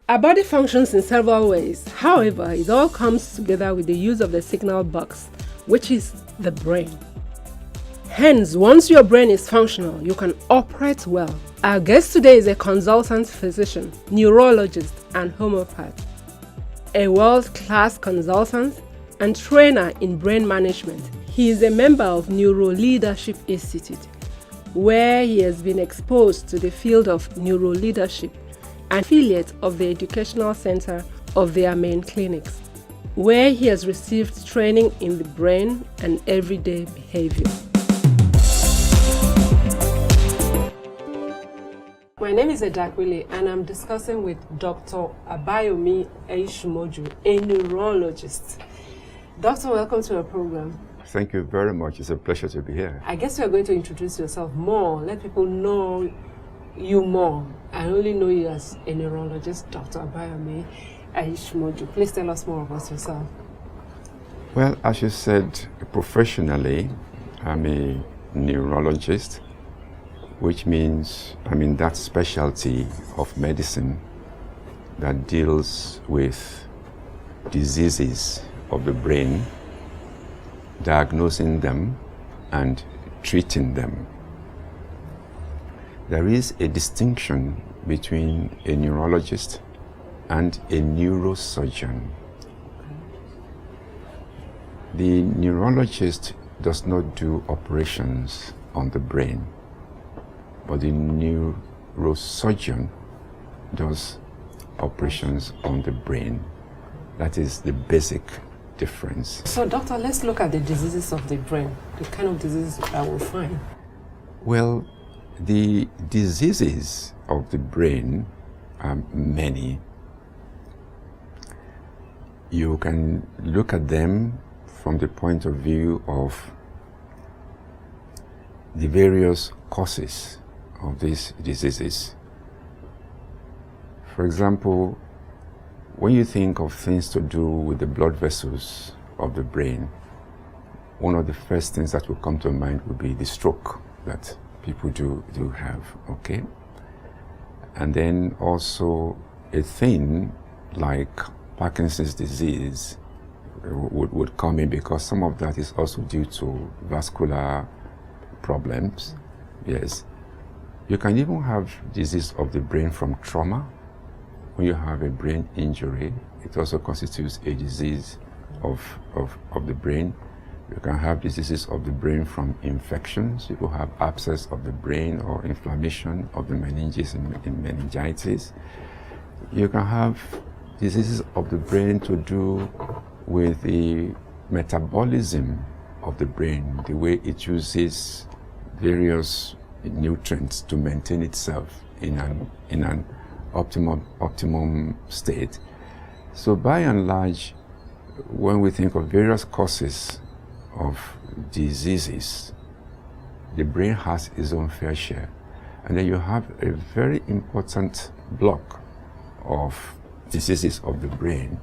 Our body functions in several ways. However, it all comes together with the use of the signal box, which is the brain. Hence, once your brain is functional, you can operate well. Our guest today is a consultant physician, neurologist, and homeopath. A world-class consultant and trainer in brain management. He is a member of Neuroleadership Institute, where he has been exposed to the field of neuroleadership, and affiliate of the Educational Center of their main clinics, where he has received training in the brain and everyday behavior. My name is Edakwile, and I'm discussing with Dr. Abayomi Aiyesimoju, a neurologist. Doctor, welcome to our program. Thank you very much. It's a pleasure to be here. I guess you're going to introduce yourself more, let people know you more. I only know you as a neurologist, Dr. Abayomi Aiyesimoju. Please tell us more about yourself. Well, as you said, professionally, I'm a neurologist, which means I'm in that specialty of medicine that deals with diseases of the brain, diagnosing them and treating them. There is a distinction between a neurologist and a neurosurgeon. The neurologist does not do operations on the brain, but the neurosurgeon does operations on the brain. That is the basic difference. So, doctor, let's look at the diseases of the brain, the kind of diseases that we'll find. Well, the diseases of the brain are many. You can look at them from the point of view of the various causes of these diseases. For example, when you think of things to do with the blood vessels of the brain, one of the first things that will come to mind would be the stroke that people do have, okay? And then also a thing like Parkinson's disease would come in, because some of that is also due to vascular problems. Yes. You can even have disease of the brain from trauma. When you have a brain injury, it also constitutes a disease of the brain. You can have diseases of the brain from infections. People have abscess of the brain or inflammation of the meninges in meningitis. You can have diseases of the brain to do with the metabolism of the brain, the way it uses various nutrients to maintain itself in an optimum state. So by and large, when we think of various causes of diseases, the brain has its own fair share. And then you have a very important block of diseases of the brain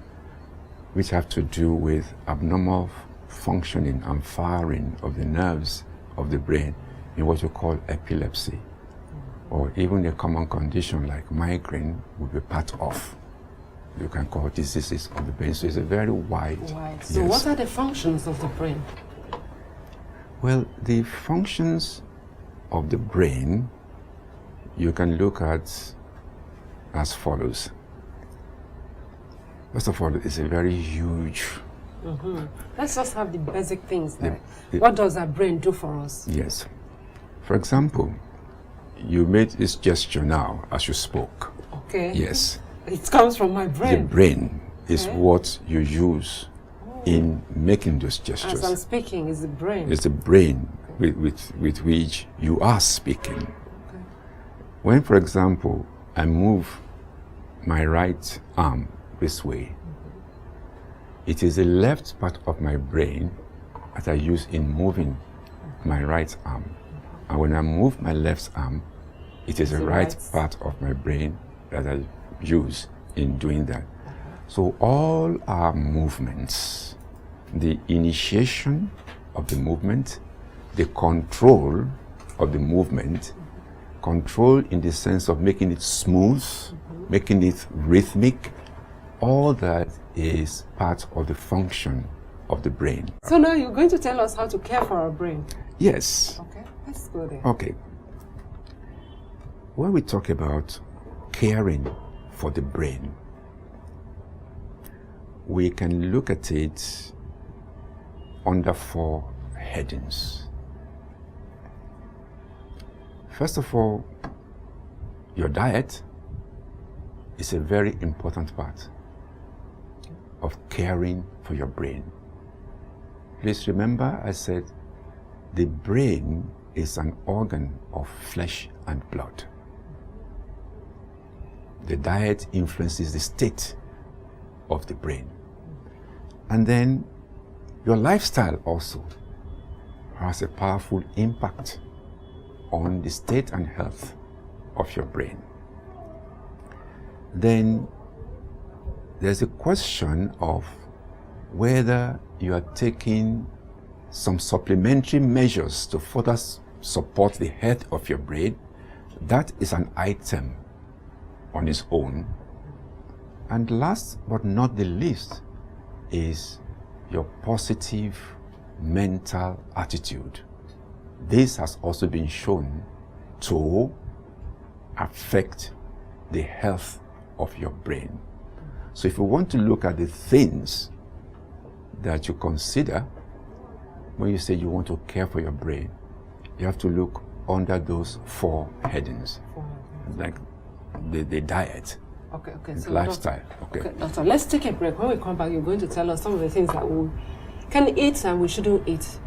which have to do with abnormal functioning and firing of the nerves of the brain in what you call epilepsy, or even a common condition like migraine will be part of. You can call diseases of the brain. So it's a very wide. So yes. What are the functions of the brain? Well, the functions of the brain you can look at as follows. First of all, it's a very huge. Let's just have the basic things there. What does our brain do for us? Yes. For example, you made this gesture now as you spoke. Okay. Yes. It comes from my brain. The brain is what you use in making those gestures. As I'm speaking, it's the brain. It's the brain with which you are speaking. Okay. When, for example, I move my right arm this way, it is the left part of my brain that I use in moving my right arm. And when I move my left arm, it is the right part of my brain that I use in doing that. So all our movements, the initiation of the movement, the control of the movement, control in the sense of making it smooth making it rhythmic. All that is part of the function of the brain. So now you're going to tell us how to care for our brain. Yes. Okay, let's go there. Okay. When we talk about caring for the brain, we can look at it under 4 headings. First of all, your diet is a very important part of caring for your brain. Please remember I said the brain is an organ of flesh and blood. The diet influences the state of the brain. And then your lifestyle also has a powerful impact on the state and health of your brain. Then there's a question of whether you are taking some supplementary measures to further support the health of your brain. That is an item on its own. And last but not the least is your positive mental attitude. This has also been shown to affect the health of your brain. So if you want to look at the things that you consider when you say you want to care for your brain, you have to look under those 4 headings, like the diet, so lifestyle. Doctor, let's take a break. When we come back, you're going to tell us some of the things that we can eat and we shouldn't eat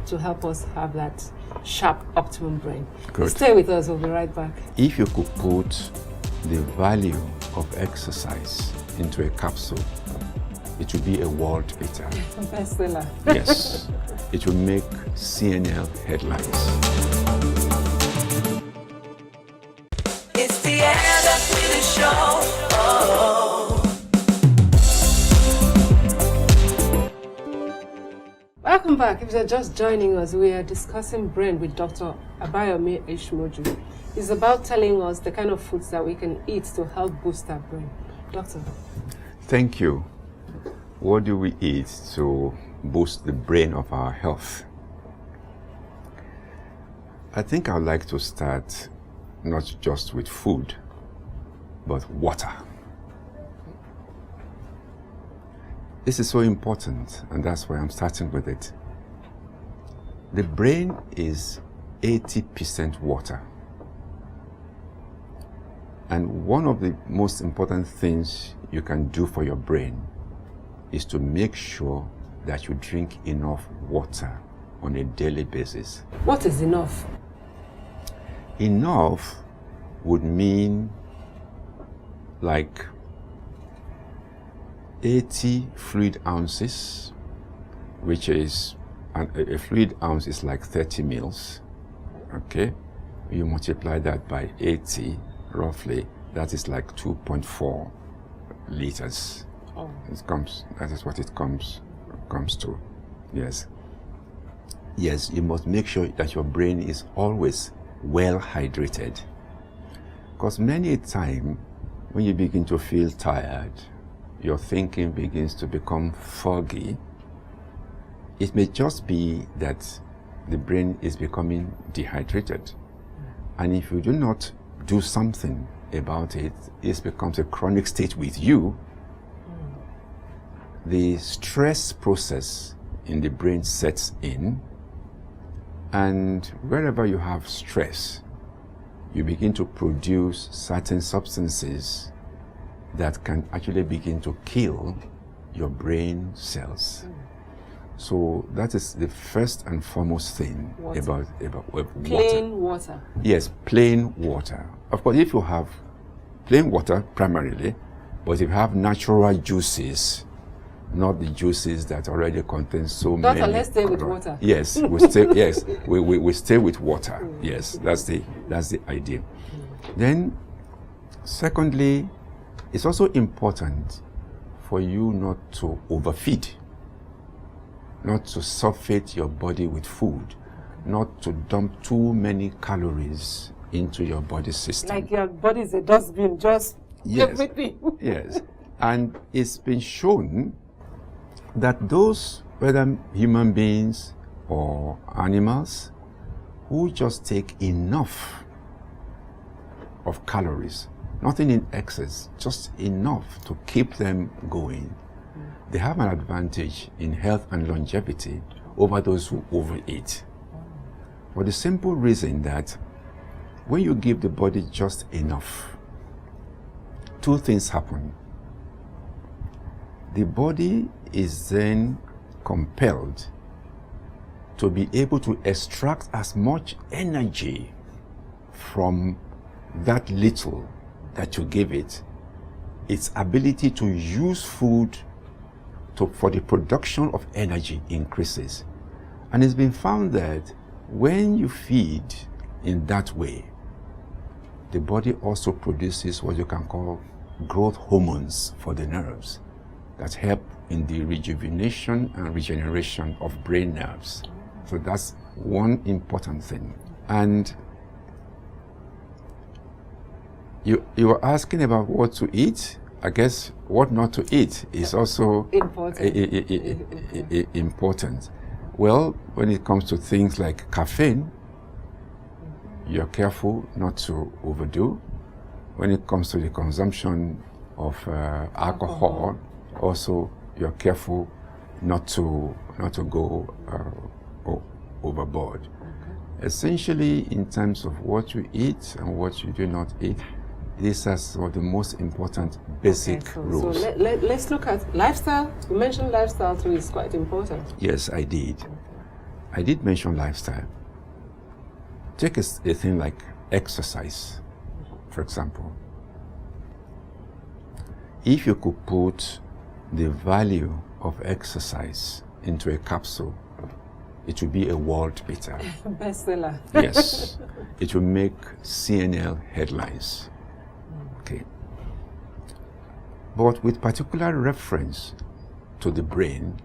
to help us have that sharp, optimum brain. Good. Stay with us, we'll be right back. If you could put the value of exercise into a capsule, it will be a world beater. Bestseller. Yes, it will make CNN headlines. It's the end with the show. Welcome back. If you're just joining us, we are discussing brain with Dr. Abayomi Aiyesimoju. It's about telling us the kind of foods that we can eat to help boost our brain. Doctor. Thank you. What do we eat to boost the brain of our health? I think I'd like to start not just with food, but water. This is so important, and that's why I'm starting with it. The brain is 80% water. And one of the most important things you can do for your brain is to make sure that you drink enough water on a daily basis. What is enough? Enough would mean like 80 fluid ounces, which is, a fluid ounce is like 30 mils, okay? You multiply that by 80, roughly, that is like 2.4 liters. Oh. That is what it comes to, yes. Yes, you must make sure that your brain is always well hydrated. Because many a time, when you begin to feel tired, your thinking begins to become foggy. It may just be that the brain is becoming dehydrated. And if you do not do something about it, it becomes a chronic state with you. The stress process in the brain sets in, and wherever you have stress, you begin to produce certain substances that can actually begin to kill your brain cells. So that is the first and foremost thing about water. Plain water. Yes, plain water. Of course, if you have plain water primarily, but if you have natural juices, not the juices that already contain so many. Doctor, let's stay with water. Yes, we stay. Yes, we stay with water. Yes, that's the idea. Then, secondly, it's also important for you not to overfeed, not to suffocate your body with food, not to dump too many calories into your body system. Like your body is a dustbin, just Yes. everything. Yes. And it's been shown that those, whether human beings or animals, who just take enough of calories, nothing in excess, just enough to keep them going, they have an advantage in health and longevity over those who overeat. For the simple reason that when you give the body just enough, two things happen. The body is then compelled to be able to extract as much energy from that little that you give it. Its ability to use food for the production of energy increases. And it's been found that when you feed in that way, the body also produces what you can call growth hormones for the nerves that help in the rejuvenation and regeneration of brain nerves. So that's one important thing. And you were asking about what to eat. I guess what not to eat is also important. Well, when it comes to things like caffeine, you're careful not to overdo. When it comes to the consumption of alcohol, also you're careful not to go overboard. Essentially, in terms of what you eat and what you do not eat, these are some of the most important basic rules. So let's look at lifestyle. You mentioned lifestyle too is quite important. Yes, I did. I did mention lifestyle. Take a thing like exercise, for example. If you could put the value of exercise into a capsule, it would be a world beater. Bestseller. Yes. It will make CNN headlines. Okay. But with particular reference to the brain,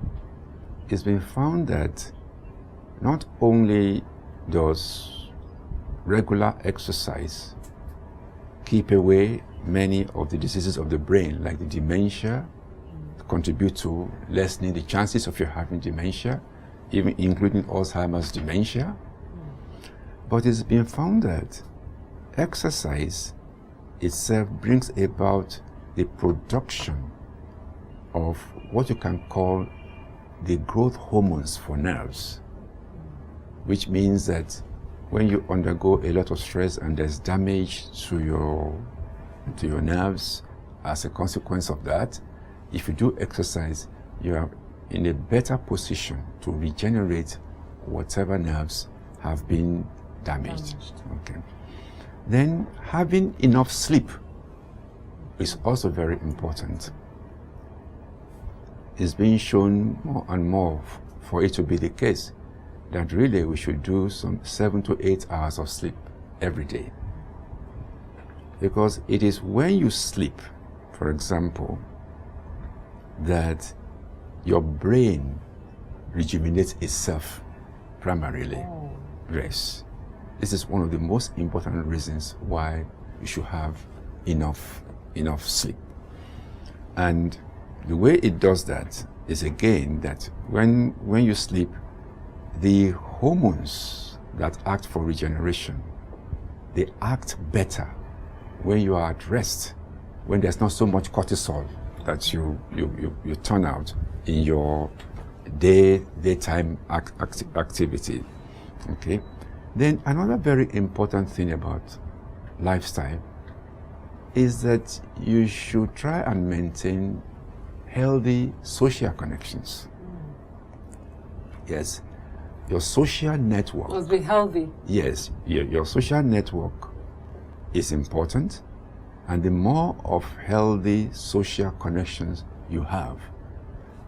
it's been found that not only does regular exercise keep away many of the diseases of the brain, like the dementia, contribute to lessening the chances of you having dementia, even including Alzheimer's dementia. But it's been found that exercise itself brings about the production of what you can call the growth hormones for nerves, which means that when you undergo a lot of stress and there's damage to your nerves as a consequence of that, if you do exercise, you are in a better position to regenerate whatever nerves have been damaged. Okay. Then having enough sleep is also very important. It's being shown more and more for it to be the case that really we should do some 7 to 8 hours of sleep every day. Because it is when you sleep, for example, that your brain rejuvenates itself primarily. Rest. This is one of the most important reasons why you should have enough sleep. And the way it does that is again that when you sleep, the hormones that act for regeneration, they act better when you are at rest, when there's not so much cortisol that you turn out in your daytime activity. Okay. Then another very important thing about lifestyle is that you should try and maintain healthy social connections. Yes, your social network Must be healthy. Yes, your social network is important, and the more of healthy social connections you have,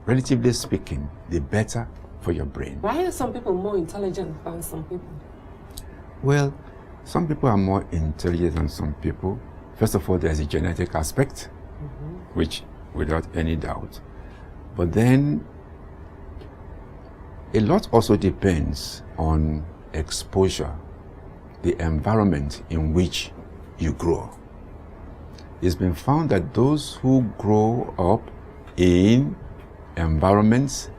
relatively speaking, the better for your brain. Why are some people more intelligent than some people? Well, some people are more intelligent than some people. First of all, there's a genetic aspect, which without any doubt. But then a lot also depends on exposure, the environment in which you grow. it's been found that those who grow up in environments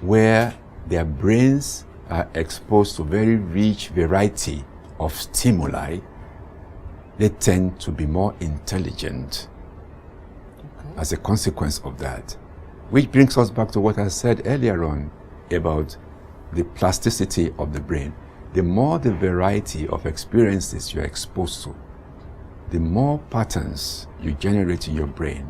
where their brains are exposed to very rich variety of stimuli, they tend to be more intelligent as a consequence of that. Which brings us back to what I said earlier on about the plasticity of the brain. The more the variety of experiences you're exposed to, the more patterns you generate in your brain,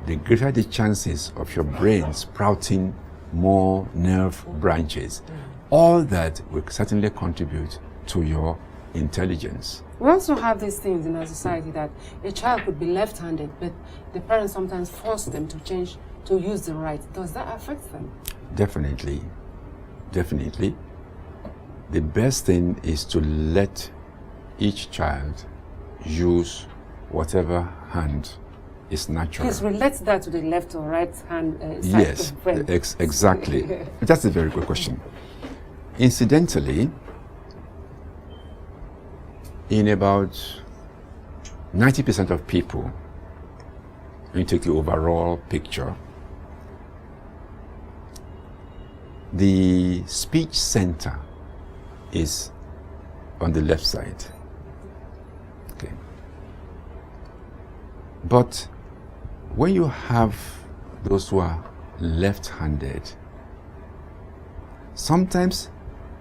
the greater the chances of your brain sprouting more nerve branches. All that will certainly contribute to your intelligence. We also have these things in our society that a child could be left-handed, but the parents sometimes force them to change to use the right. Does that affect them? Definitely. Definitely. The best thing is to let each child use whatever hand is natural. Please relate that to the left or right hand side Yes, of the brain. exactly. That's a very good question. Incidentally, in about 90% of people, when you take the overall picture, the speech center is on the left side. Okay. But when you have those who are left-handed, sometimes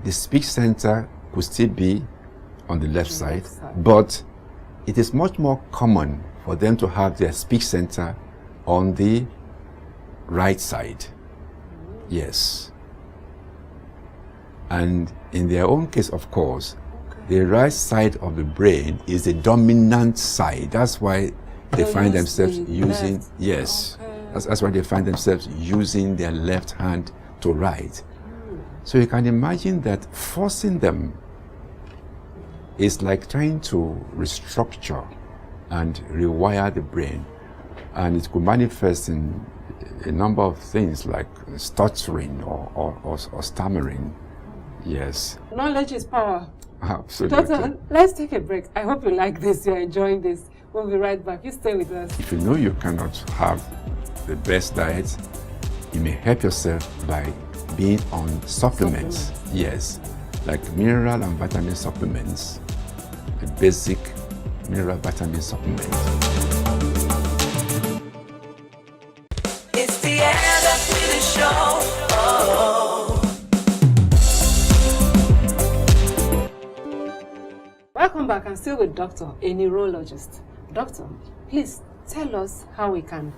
the speech center could still be on the left side, but it is much more common for them to have their speech center on the right side. Yes. And in their own case, of course, the right side of the brain is the dominant side. That's why they find themselves using, yes, that's why they find themselves using their left hand to write. So you can imagine that forcing them is like trying to restructure and rewire the brain. And it could manifest in a number of things like stuttering or stammering. Yes. Knowledge is power. Absolutely. Doctor, let's take a break. I hope you like this, you're enjoying this. We'll be right back. You stay with us. If you know you cannot have the best diet, you may help yourself by being on supplements. Yes, like mineral and vitamin supplements, the basic mineral vitamin supplement. It's the end of the show. Welcome back. I'm still with Doctor, a neurologist. Doctor, please tell us how we can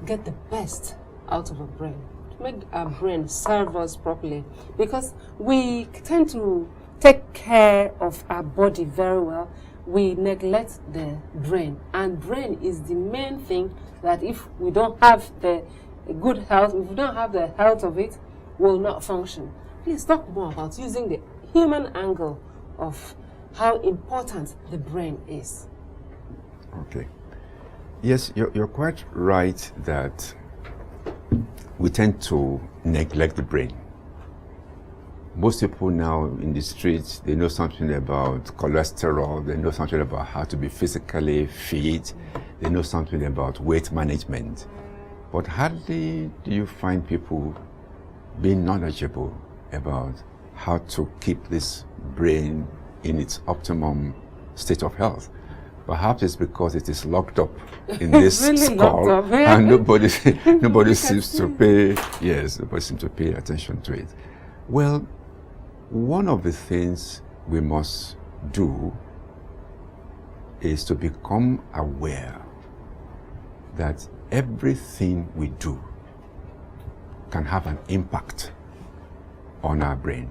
get the best out of our brain, to make our brain serve us properly. Because we tend to take care of our body very well. We neglect the brain. And brain is the main thing that if we don't have the good health, if we don't have the health of it, will not function. Please talk more about using the human angle of how important the brain is. Okay. Yes, you're quite right that we tend to neglect the brain. Most people now in the streets, they know something about cholesterol, they know something about how to be physically fit, they know something about weight management. But hardly do you find people being knowledgeable about how to keep this brain in its optimum state of health. Perhaps it's because it is locked up in this really skull, up, yeah. and nobody seems to pay. Yes, nobody seems to pay attention to it. Well, one of the things we must do is to become aware that everything we do can have an impact on our brain.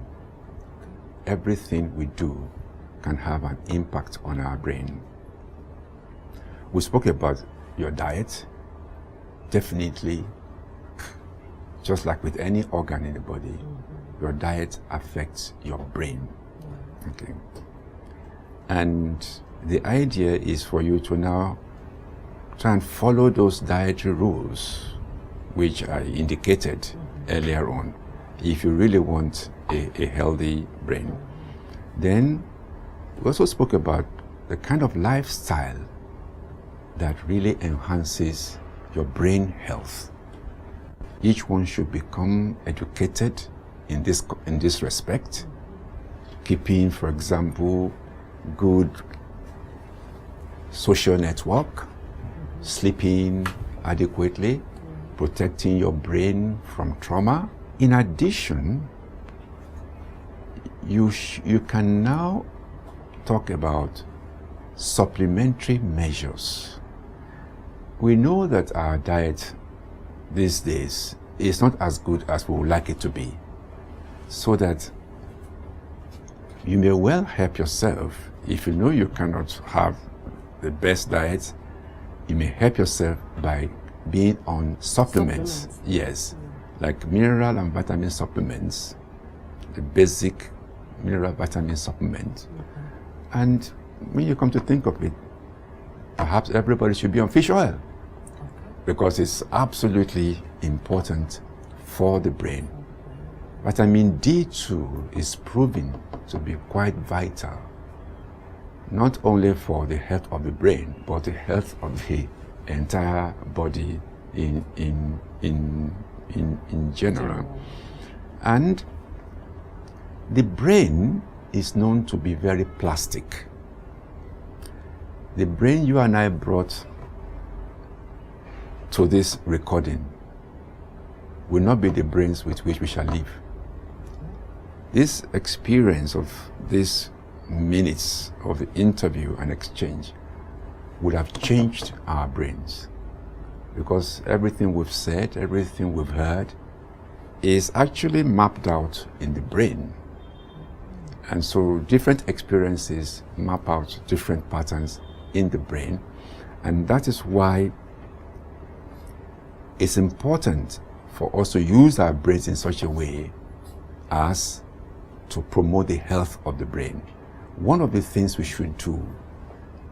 Everything we do can have an impact on our brain. We spoke about your diet. Definitely, just like with any organ in the body, your diet affects your brain. Okay. And the idea is for you to now try and follow those dietary rules which I indicated earlier on, if you really want a healthy brain. Then we also spoke about the kind of lifestyle that really enhances your brain health. Each one should become educated in this respect, keeping, for example, good social network, sleeping adequately, protecting your brain from trauma. In addition, you can now talk about supplementary measures. We know that our diet these days is not as good as we would like it to be, so that you may well help yourself. If you know you cannot have the best diet, you may help yourself by being on supplements. Yes, like mineral and vitamin supplements, the basic mineral vitamin supplement. And when you come to think of it, perhaps everybody should be on fish oil, because it's absolutely important for the brain. Vitamin D2 is proven to be quite vital, not only for the health of the brain, but the health of the entire body in general. And the brain is known to be very plastic. The brain you and I brought to this recording will not be the brains with which we shall live. This experience of these minutes of the interview and exchange would have changed our brains, because everything we've said, everything we've heard is actually mapped out in the brain. And so different experiences map out different patterns in the brain. And that is why it's important for us to use our brains in such a way as to promote the health of the brain. One of the things we should do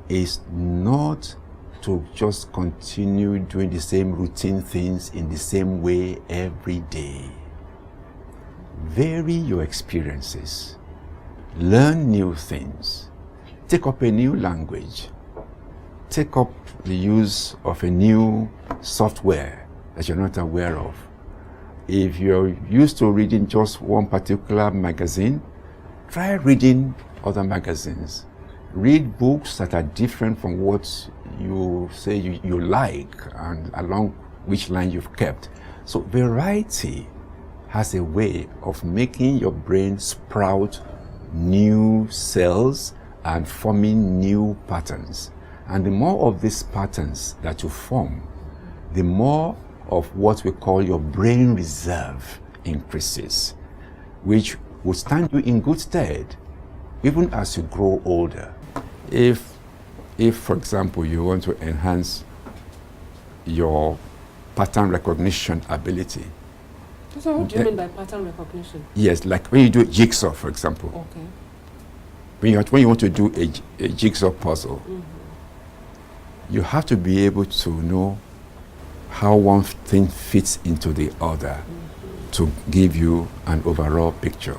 is not to just continue doing the same routine things in the same way every day. Vary your experiences. Learn new things. Take up a new language. Take up the use of a new software that you're not aware of. If you're used to reading just one particular magazine, try reading other magazines. Read books that are different from what you say you like and along which line you've kept. So variety has a way of making your brain sprout new cells and forming new patterns. And the more of these patterns that you form, the more of what we call your brain reserve increases, which will stand you in good stead even as you grow older. If for example, you want to enhance your pattern recognition ability. So what do you mean by pattern recognition? Yes, like when you do jigsaw, for example. Okay. When you want to do a jigsaw puzzle, you have to be able to know how one thing fits into the other to give you an overall picture.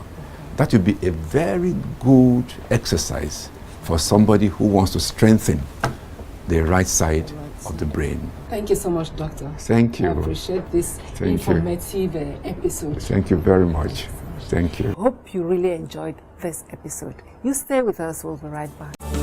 That would be a very good exercise for somebody who wants to strengthen the right side of the brain. Thank you so much, Doctor. Thank you. I appreciate this informative episode. Thank you very much. Thank you. Hope you really enjoyed this episode. You stay with us, we'll be right back.